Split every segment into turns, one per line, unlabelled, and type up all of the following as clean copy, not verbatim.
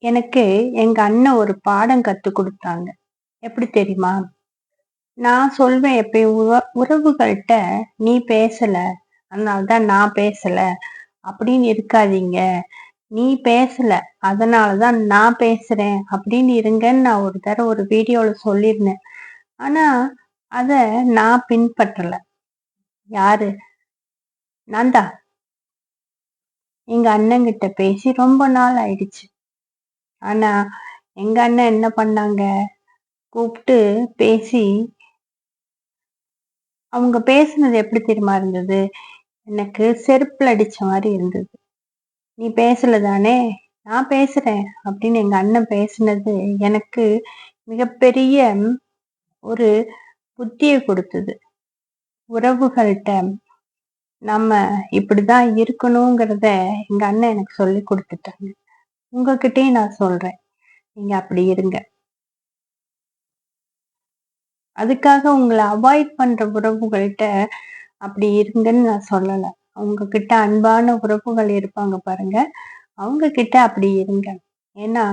எனக்கு எங்க அண்ணன் ஒரு பாடம் கத்துக் குடுத்தாங்க. எப்படி தெரியுமா? நான் சொல்வேன் எப்பயும் உறவுகள்ட்ட நீ பேசல, அதனால தான் நான் பேசல அப்படின்னு இருக்காதீங்க. நீ பேசல, அதனால தான் நான் பேசுறேன் அப்படின்னு இருங்கன்னு நான் ஒரு தடவ ஒரு வீடியோல சொல்லியிருந்தேன். ஆனா, அத நான் பின்பற்றல. யாரு? நான் தான். எங்க அண்ணங்கிட்ட பேசி ரொம்ப நாள் ஆயிடுச்சு. ஆனா, எங்க அண்ணன் என்ன பண்ணாங்க? கூப்ட்டு பேசி அவங்க பேசுனது எப்படி தெரியுமா இருந்தது? எனக்கு செருப்புல அடிச்ச மாரி இருந்தது. "நீ பேசல தானே? நான் பேசுறேன்" அப்படின்னு எங்க அண்ணன் பேசுனது எனக்கு மிகப்பெரிய ஒரு புத்திய குடுத்தது. உறவுகள்ட்ட நம்ம இப்படிதான் இருக்கணுங்கிறத எங்க அண்ணன் எனக்கு சொல்லிக் குடுத்துட்டாங்க. உங்ககிட்டயும் நான் சொல்றேன். நீங்க அப்படி இருங்க. அதுக்காக உங்கள அவாய்ட் பண்ற உறவுகள்ட்ட அப்படி இருங்கன்னு நான் சொல்லல. அவங்க கிட்ட அன்பான உறவுகள் இருப்பாங்க பாருங்க. அவங்க கிட்ட அப்படி இருங்க. ஏன்னா,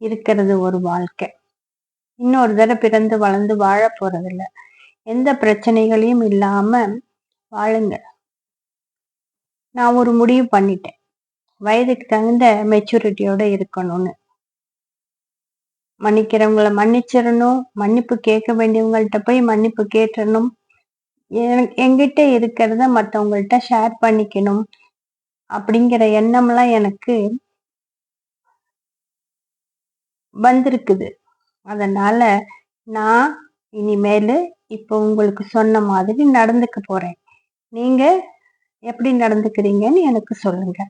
இருக்கிறது ஒரு வாழ்க்கை. இன்னொரு தடவ பிறந்து வளர்ந்து வாழப் போறதில்ல. எந்த பிரச்சனைகளையும் இல்லாம வாழுங்க. நான் ஒரு முடிவு பண்ணிட்டேன். வயதுக்கு தகுந்த மெச்சூரிட்டியோட இருக்கணும்னு. மன்னிக்கிறவங்கள மன்னிச்சிரணும். மன்னிப்பு கேட்க வேண்டியவங்கள்ட்ட போய் மன்னிப்பு கேட்டுறணும். என்கிட்ட இருக்கிறத மத்தவங்கள்ட்ட ஷேர் பண்ணிக்கணும். அப்படிங்கிற எண்ணம்லாம் எனக்கு வந்திருக்குது. அதனால நான் இனிமேலு இப்போ உங்களுக்கு சொன்ன மாதிரி நடந்துக்க போறேன். நீங்க எப்படி நடந்துக்கிறீங்கன்னு எனக்கு சொல்லுங்க.